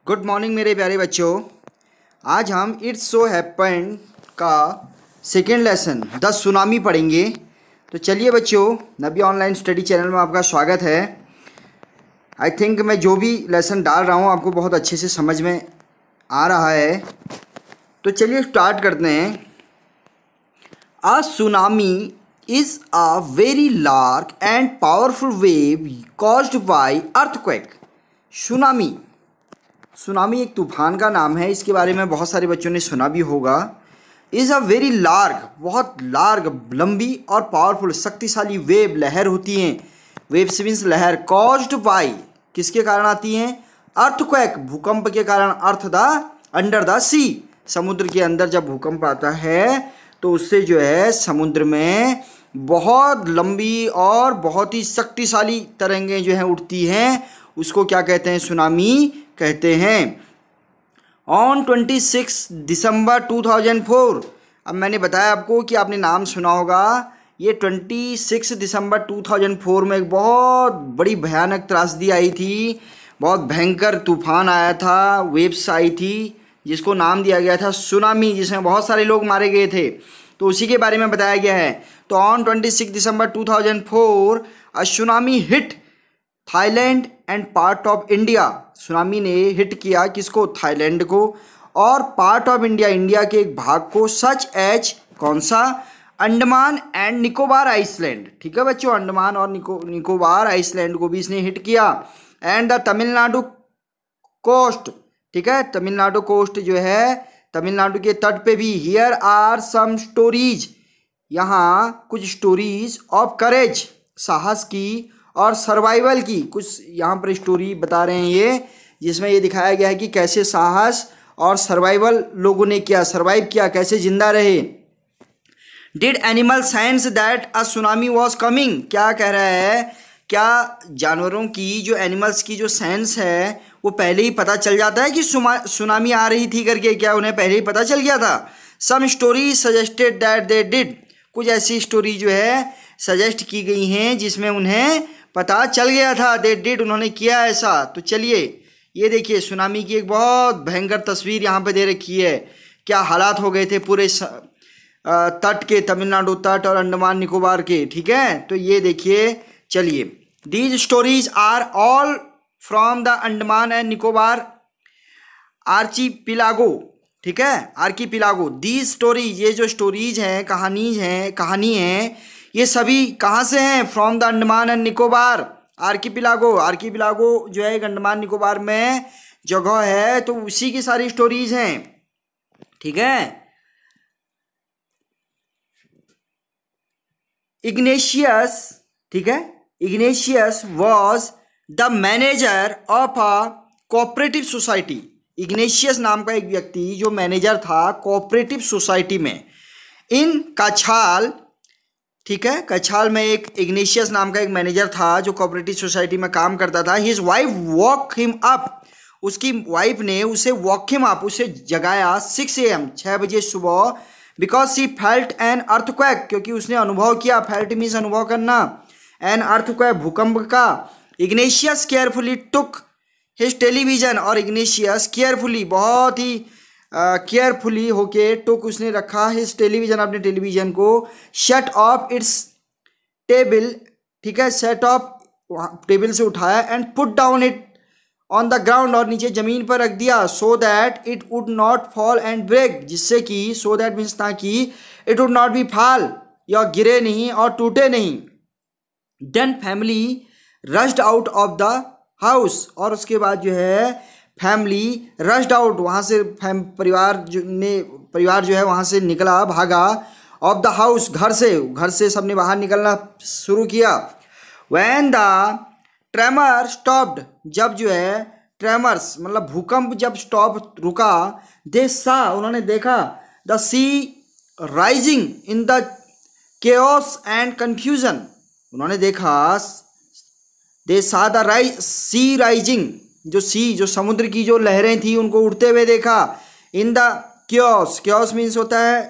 Good morning मेरे प्यारे बच्चों। आज हम इट्स सो हैपन का सेकेंड लेसन द सुनामी पढ़ेंगे। तो चलिए बच्चों, नबी ऑनलाइन स्टडी चैनल में आपका स्वागत है। आई थिंक मैं जो भी लेसन डाल रहा हूँ आपको बहुत अच्छे से समझ में आ रहा है। तो चलिए स्टार्ट करते हैं। अ tsunami is a very large and powerful wave caused by earthquake. Tsunami एक तूफान का नाम है। इसके बारे में बहुत सारे बच्चों ने सुना भी होगा। इज़ अ वेरी लार्ज, बहुत लार्ज, लंबी और पावरफुल, शक्तिशाली वेव, लहर होती हैं। वेव्स मीन्स लहर। कॉज्ड बाय, किसके कारण आती हैं? अर्थक्वेक, भूकंप के कारण। अर्थ द अंडर द सी, समुद्र के अंदर जब भूकंप आता है तो उससे जो है समुद्र में बहुत लंबी और बहुत ही शक्तिशाली तरंगें जो हैं उठती हैं। उसको क्या कहते हैं? सुनामी कहते हैं। ऑन 26 दिसंबर 2004, अब मैंने बताया आपको कि आपने नाम सुना होगा। ये 26 दिसंबर 2004 में एक बहुत बड़ी भयानक त्रासदी आई थी। बहुत भयंकर तूफान आया था, वेव्स आई थी, जिसको नाम दिया गया था सुनामी, जिसमें बहुत सारे लोग मारे गए थे। तो उसी के बारे में बताया गया है। तो on 26 December 2004 a tsunami hit Thailand and part of India. Tsunami ने हिट किया किसको? थाईलैंड को और पार्ट ऑफ इंडिया, इंडिया के एक भाग को। सच एज, कौन सा? Andaman and Nicobar island. ठीक है बच्चों, अंडमान और निकोबार आइसलैंड को भी इसने हिट किया। एंड द तमिलनाडु कोस्ट, ठीक है, तमिलनाडु कोस्ट जो है, तमिलनाडु के तट पे भी। हियर आर सम स्टोरीज, यहाँ कुछ स्टोरीज ऑफ करेज, साहस की, और सर्वाइवल की कुछ यहाँ पर स्टोरी बता रहे हैं ये, जिसमें ये दिखाया गया है कि कैसे साहस और सर्वाइवल लोगों ने किया, सर्वाइव किया, कैसे जिंदा रहे। Did animal sense that a tsunami was coming, क्या कह रहा है? क्या जानवरों की, जो एनिमल्स की जो सेंस है, वो पहले ही पता चल जाता है कि सुनामी आ रही थी करके? क्या उन्हें पहले ही पता चल गया था? Some story suggested that they did, कुछ ऐसी स्टोरी जो है सजेस्ट की गई हैं जिसमें उन्हें पता चल गया था। दे डिड, उन्होंने किया ऐसा। तो चलिए ये देखिए, सुनामी की एक बहुत भयंकर तस्वीर यहाँ पे दे रखी है। क्या हालात हो गए थे पूरे तट के, तमिलनाडु तट और अंडमान निकोबार के। ठीक है, तो ये देखिए, चलिए। These stories are all from the Andaman and Nicobar archipelago. ठीक है, आर्कीपिलागो। दीज स्टोरीज, ये जो स्टोरीज हैं, कहानी है, ये सभी कहाँ से हैं? From the Andaman and Nicobar archipelago. Archipelago जो है एक अंडमान निकोबार में जगह है, तो उसी की सारी स्टोरीज हैं। ठीक है। इग्नेशियस, ठीक है, Ignatius was the manager of a cooperative society. Ignatius नाम का एक व्यक्ति जो मैनेजर था कोऑपरेटिव सोसाइटी में, इन कछाल। ठीक है, कछाल में एक इग्नेशियस नाम का एक मैनेजर था जो कोऑपरेटिव सोसाइटी में काम करता था। His wife walk him up, उसकी वाइफ ने उसे वॉक हिम अप, उसे जगाया 6 AM, 6 बजे सुबह। Because C felt an earthquake, क्योंकि उसने अनुभव किया। फेल्ट मीन्स अनुभव करना, एन अर्थक्वेक, भूकंप का। Ignatius carefully took his television, और इग्नेशियस केयरफुली, बहुत ही केयरफुली होके टुक, उसने रखा हिज टेलीविजन, अपने टेलीविजन को। शट ऑफ इट्स टेबल, ठीक है, सेट ऑफ टेबल से उठाया। And put down it on the ground, और नीचे जमीन पर रख दिया। So that it would not fall and break, जिससे कि, सो दैट मीन्स ताकि, it would not be fall, या गिरे नहीं और टूटे नहीं। Then family rushed out of the house, और उसके बाद जो है फैमिली रश्ड आउट, वहाँ से परिवार जो है वहाँ से निकला, भागा। ऑफ द हाउस, घर से सबने बाहर निकलना शुरू किया। व्हेन द ट्रेमर स्टॉप्ड, जब जो है ट्रेमर्स मतलब भूकंप जब रुका। दे सा, उन्होंने देखा। The sea rising in the chaos and confusion, उन्होंने देखा। दे सा द सी राइजिंग, जो समुद्र की जो लहरें थी उनको उठते हुए देखा। In the chaos, chaos means होता है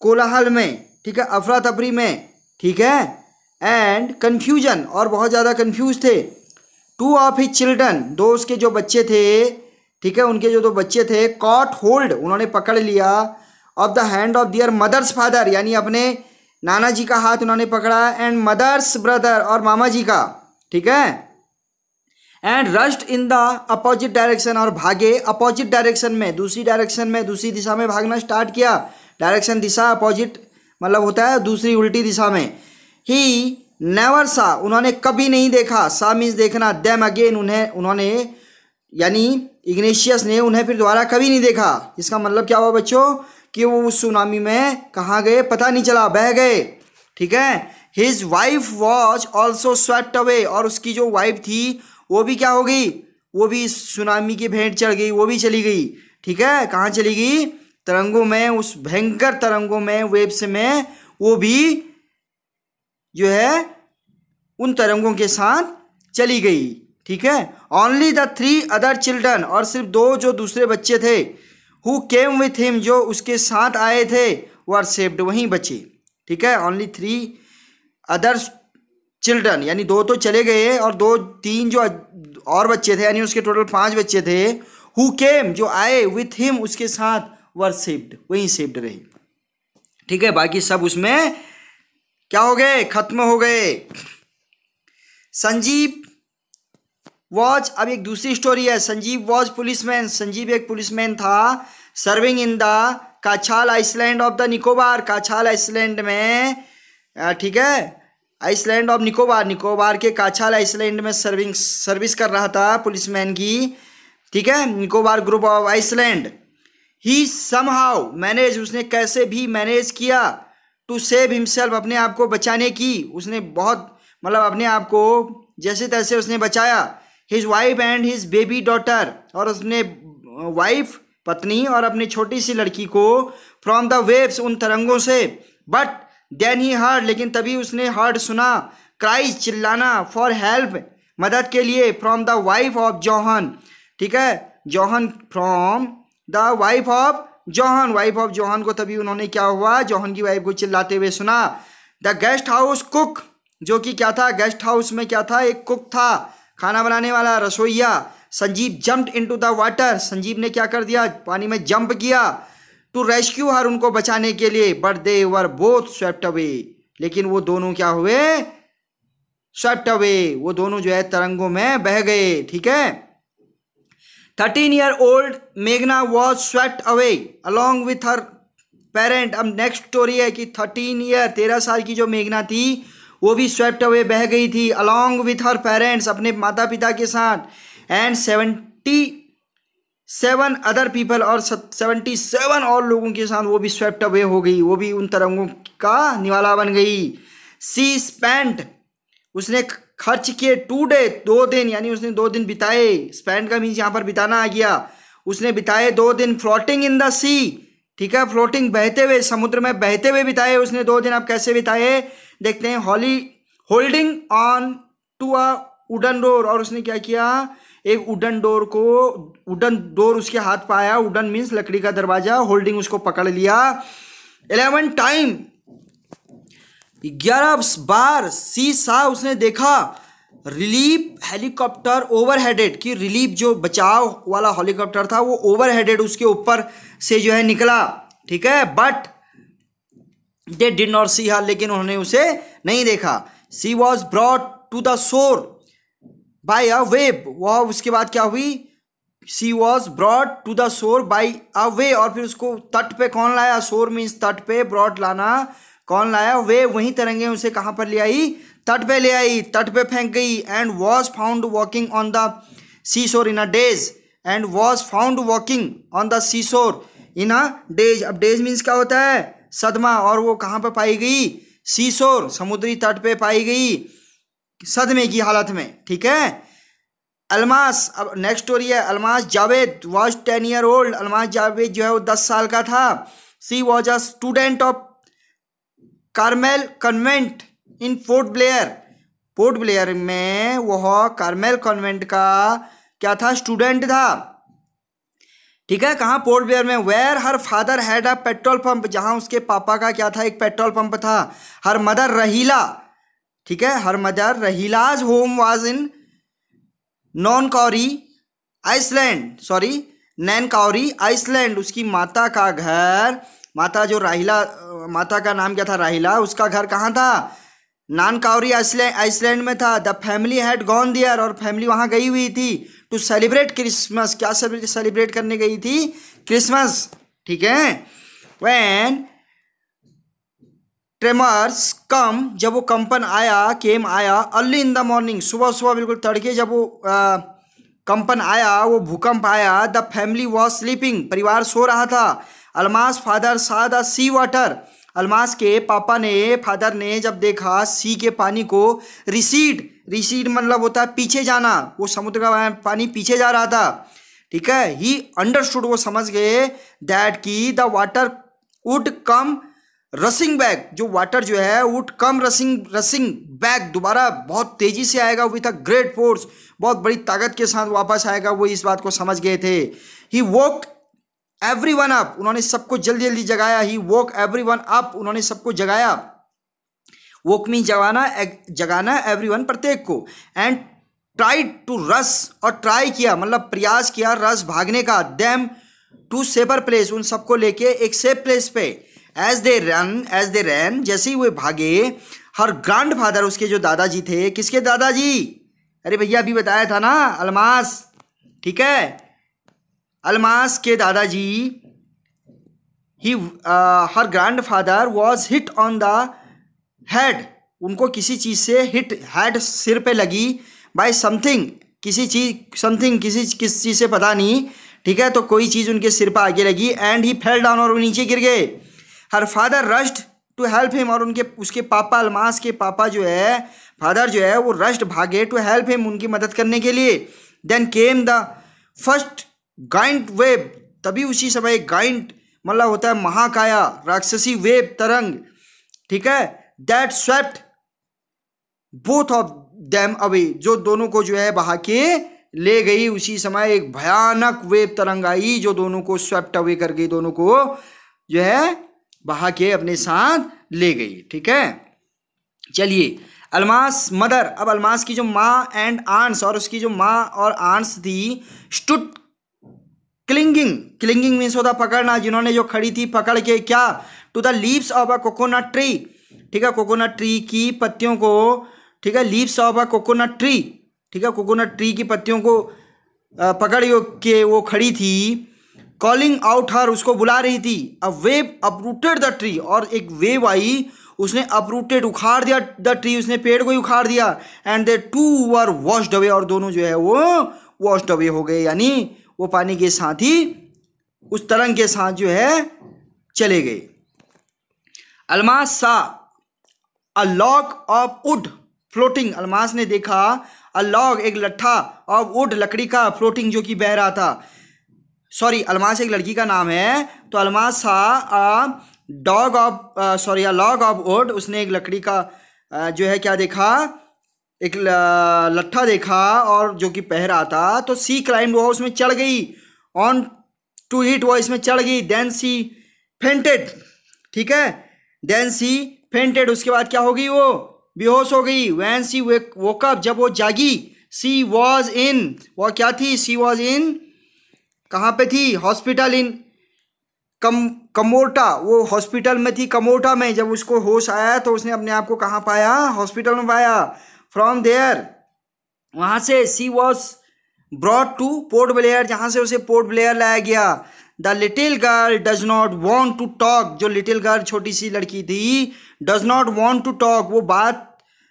कोलाहल में, ठीक है, अफरा तफरी में। ठीक है, एंड कन्फ्यूजन, और बहुत ज़्यादा कन्फ्यूज थे। 2 ऑफ हिज चिल्ड्रन, 2 उसके जो बच्चे थे, ठीक है, उनके जो दो बच्चे थे, कॉट होल्ड, उन्होंने पकड़ लिया, of the hand of their mother's father, यानी अपने नाना जी का हाथ उन्होंने पकड़ा, एंड मदर्स ब्रदर, और मामा जी का, ठीक है, and rushed in the opposite direction, और भागे अपोजिट डायरेक्शन में, दूसरी डायरेक्शन में, दूसरी दिशा में भागना स्टार्ट किया। डायरेक्शन दिशा, अपोजिट मतलब होता है दूसरी उल्टी दिशा में। ही नेवर सा, उन्होंने कभी नहीं देखा, सा मीन्स देखना, देम अगेन, उन्होंने यानी इग्नेशियस ने उन्हें फिर दोबारा कभी नहीं देखा। इसका मतलब क्या हुआ बच्चों कि वो उस सुनामी में कहाँ गए पता नहीं चला, बह गए, ठीक है। His wife was also swept away, और उसकी जो वाइफ थी वो भी क्या हो गई, वो भी सुनामी की भेंट चढ़ गई, वो भी चली गई, ठीक है। कहाँ चली गई, तरंगों में, उस भयंकर तरंगों में, वेव्स में, वो भी जो है उन तरंगों के साथ चली गई, ठीक है। ओनली द 3 अदर चिल्ड्रन, और सिर्फ 2 जो दूसरे बच्चे थे, हु केम विथ हिम, जो उसके साथ आए थे, वर सेव्ड, वहीं बचे, ठीक है। ओनली 3 अदर चिल्ड्रन, यानी 2 तो चले गए और 3 जो और बच्चे थे, यानी उसके टोटल 5 बच्चे थे, हु केम, जो आए, विथ हिम, उसके साथ, वर सेव्ड, वहीं सेव्ड रहे, ठीक है। बाकी सब उसमें क्या हो गए, खत्म हो गए। संजीव वॉज, अब एक दूसरी स्टोरी है। संजीव वॉज पुलिसमैन, संजीव एक पुलिसमैन था, serving in the Kachal island of the Nicobar, Kachal island में, ठीक है, आइसलैंड ऑफ निकोबार, निकोबार के काछाल आइसलैंड में सर्विस कर रहा था पुलिसमैन की, ठीक है, Nicobar group of island. He somehow manage, उसने कैसे भी मैनेज किया, टू सेव हिमसेल्फ, अपने आप को बचाने की, उसने बहुत मतलब अपने आप को जैसे तैसे उसने बचाया। His wife and his baby daughter, और उसने वाइफ, पत्नी, और अपनी छोटी सी लड़की को, फ्रॉम द वेव्स, उन तरंगों से। बट देन ही हर्ड, लेकिन तभी उसने हर्ड सुना, क्राइज, चिल्लाना, फॉर हेल्प, मदद के लिए, from the wife of John, ठीक है, John, from the wife of John, wife of John को तभी उन्होंने क्या हुआ, जॉहन की वाइफ को चिल्लाते हुए सुना। द गेस्ट हाउस कुक, जो कि क्या था, गेस्ट हाउस में क्या था, एक कुक था, खाना बनाने वाला, रसोइया। Sanjeev jumped into the water, Sanjeev ने क्या कर दिया, पानी में जंप किया, टू रेस्क्यू हर, उनको बचाने के लिए। But they were both swept away, लेकिन वो दोनों क्या हुए, स्वेप्ट अवे, वो दोनों जो है तरंगों में बह गए, ठीक है। 13-year-old मेघना was swept away along with her parent. अब नेक्स्ट स्टोरी है कि 13 साल की जो मेघना थी वो भी स्वेप्ट अवे, बह गई थी, अलॉन्ग विथ हर पेरेंट्स, अपने माता पिता के साथ, एंड 77 अदर पीपल, और 77 और लोगों के साथ वो भी स्वेप्ट अवे हो गई, वो भी उन तरंगों का निवाला बन गई। सी स्पेंट, उसने खर्च किए 2 डे, 2 दिन, यानी उसने 2 दिन बिताए, स्पेंड का मीन्स यहाँ पर बिताना आ गया, उसने बिताए 2 दिन, फ्लोटिंग इन द सी, ठीक है, फ्लोटिंग, बहते हुए, समुद्र में बहते हुए बिताए उसने 2 दिन। अब कैसे बिताए देखते हैं। Holding on to a wooden door, और उसने क्या किया, एक वुडन डोर उसके हाथ पाया, वुडन मीन्स लकड़ी का दरवाजा, होल्डिंग उसको पकड़ लिया। 11 टाइम, 11 बार, सी सा, उसने देखा, रिलीफ हेलीकॉप्टर ओवरहेडेड, कि रिलीफ जो बचाव वाला हेलीकॉप्टर था वो ओवरहेडेड, उसके ऊपर से जो है निकला, ठीक है। But they did not see her, लेकिन उन्होंने उसे नहीं देखा। She was brought to the shore by a wave, वह उसके बाद क्या हुई, she was brought to the shore by a wave, और फिर उसको तट पे कौन लाया, शोर मीन्स तट पे, ब्रॉट लाना, कौन लाया, वे, वहीं तरंगे उसे कहाँ पर ले आई, तट पे ले आई, तट पे फेंक गई। And was found walking on the sea shore in a daze, and was found walking on the sea shore in a daze. अब डेज मीन्स क्या होता है, सदमा, और वो कहाँ पर पाई गई, सी शोर, समुद्री तट पे पाई गई, सदमे की हालत में, ठीक है। अलमास, अब नेक्स्ट स्टोरी है। Almas Javed was 10 year old, Almas Javed जो है वो 10 साल का था। She was a student of Carmel convent in Port Blair, Port Blair में वह कार्मेल कन्वेंट का क्या था, स्टूडेंट था, ठीक है। कहाँ, पोर्ट ब्लेयर में। Where her father had a petrol pump, जहाँ उसके पापा का क्या था, एक पेट्रोल पंप था। हर मदर रहीला, ठीक है, her mother Rahila's home was in Nancowry island, sorry Nancowry island, उसकी माता का घर, माता जो राहिला, माता का नाम क्या था, राहिला, उसका घर कहाँ था, नानकाउरी आइसलैंड में था। The family had gone there, और फैमिली वहाँ गई हुई थी टू सेलिब्रेट क्रिसमस, क्या सेलिब्रेट करने गई थी, क्रिसमस, ठीक है। व्हेन ट्रेमर्स कम, जब वो कंपन आया, केम आया, अर्ली इन द मॉर्निंग, सुबह सुबह बिल्कुल तड़के जब वो कंपन आया, वो भूकंप आया, द फैमिली वॉज स्लीपिंग, परिवार सो रहा था। अलमास फादर सा द सी वाटर, अलमास के पापा ने, फादर ने जब देखा सी के पानी को, रिसीड, रिसीड मतलब होता है पीछे जाना, वो समुद्र का पानी पीछे जा रहा था, ठीक है। ही अंडरस्टूड, वो समझ गए, दैट की the water would come रसिंग back, जो वाटर जो है वुड कम रसिंग बैक, दोबारा बहुत तेजी से आएगा, विथ अ ग्रेट फोर्स, बहुत बड़ी ताकत के साथ वापस आएगा, वो इस बात को समझ गए थे। ही वोक एवरीवन अप, उन्होंने सबको जल्दी जल्दी जगाया। ही वोक एवरीवन अप, उन्होंने सबको जगाया। वोक मीन जगाना, जगाना एवरीवन प्रत्येक को। एंड ट्राइड टू रस, और ट्राई किया मतलब प्रयास किया, रस भागने का, देम टू सेफर प्लेस, उन सबको लेके एक सेफ प्लेस पे। एज दे रन, जैसे ही वे भागे, हर ग्रैंड फादर, उसके जो दादाजी थे, किसके दादाजी, अरे भैया अभी बताया था ना, अलमास, ठीक है, अलमास के दादाजी, he her grandfather was hit on the head, उनको किसी चीज़ से हिट, हेड सिर पे लगी, बाय समथिंग, किसी चीज़, समथिंग किस चीज़ से पता नहीं, ठीक है, तो कोई चीज़ उनके सिर पर आगे लगी। एंड ही फेल डाउन, और वो नीचे गिर गए। Her father rushed to help him, और उसके पापा, अलमास के पापा जो है, फादर जो है, वो रश्ड भागे टू हेल्प हिम, उनकी मदद करने के लिए। Then came the first giant wave, तभी उसी समय गाइंट मतलब होता है महाकाया, राक्षसी वेव, तरंग, ठीक है, that swept both of them away, जो दोनों को जो है बहा के ले गई। उसी समय एक भयानक वेव तरंग आई जो दोनों को स्वेप्ट अवे कर गई, दोनों को जो है बहा के अपने साथ ले गई, ठीक है। चलिए, अलमास मदर, अब अलमास की जो माँ एंड आंट्स, और उसकी जो माँ और आंट्स थी, स्टूड क्लिंगिंग मीन्स होता पकड़ना, जिन्होंने जो खड़ी थी पकड़ के, क्या, to the leaves of a coconut tree, ठीक है, कोकोनट ट्री की पत्तियों को, ठीक है, leaves of a coconut tree, ठीक है, कोकोनट ट्री की पत्तियों को पकड़ के वो खड़ी थी। कॉलिंग आउट हर, उसको बुला रही थी। A wave uprooted the tree, और एक वेव आई, उसने अपरूटेड, उखाड़ दिया, द ट्री, उसने पेड़ को ही उखाड़ दिया। And they too were washed away, और दोनों जो है वो वॉश्ड अवे हो गए, यानी वो पानी के साथ ही, उस तरंग के साथ जो है चले गए। Almas saw a log of wood floating, Almas ने देखा अ लॉग, एक लट्ठा, ऑफ वुड, लकड़ी का, फ्लोटिंग, जो कि बह रहा था। सॉरी, अलमास एक लड़की का नाम है, तो अलमास था अ लॉग ऑफ वुड, उसने एक लकड़ी का जो है क्या देखा, एक लट्ठा देखा, और जो कि बह रहा था। तो सी क्लाइंब, वो उसमें चढ़ गई, ऑन टू इट, वो इसमें चढ़ गई। देन सी फेंटेड, ठीक है, देन सी फेंटेड, उसके बाद क्या हो गई, वो बेहोश हो गई। वैन सी वोक अप, जब वो जागी, सी वॉज इन, वो क्या थी, सी वॉज इन, कहाँ पे थी, हॉस्पिटल इन कमोटा, वो हॉस्पिटल में थी कमोटा में। जब उसको होश आया तो उसने अपने आप को कहाँ पाया, हॉस्पिटल में पाया। फ्रॉम देयर, वहाँ से she was brought to Port Blair, जहाँ से उसे पोर्ट ब्लेयर लाया गया। The little girl does not want to talk, जो लिटिल गर्ल छोटी सी लड़की थी, does not want to talk, वो बात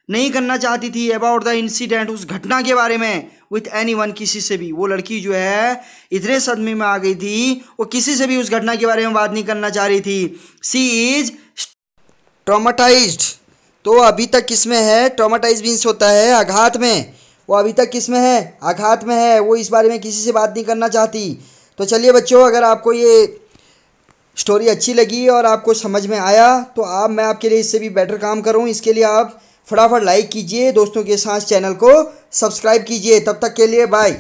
नहीं करना चाहती थी, अबाउट द इंसिडेंट, उस घटना के बारे में, विथ एनीवन, किसी से भी। वो लड़की जो है इतने सदमे में आ गई थी, वो किसी से भी उस घटना के बारे में बात नहीं करना चाह रही थी। सी इज ट्रॉमाटाइज्ड, तो अभी तक किसमें है, ट्रॉमाटाइज मीन्स होता है आघात में, वो अभी तक किसमें है, आघात में है, वो इस बारे में किसी से बात नहीं करना चाहती। तो चलिए बच्चों, अगर आपको ये स्टोरी अच्छी लगी और आपको समझ में आया, तो मैं आपके लिए इससे भी बेटर काम करूँ, इसके लिए आप फटाफट लाइक कीजिए, दोस्तों के साथ चैनल को सब्सक्राइब कीजिए। तब तक के लिए बाय।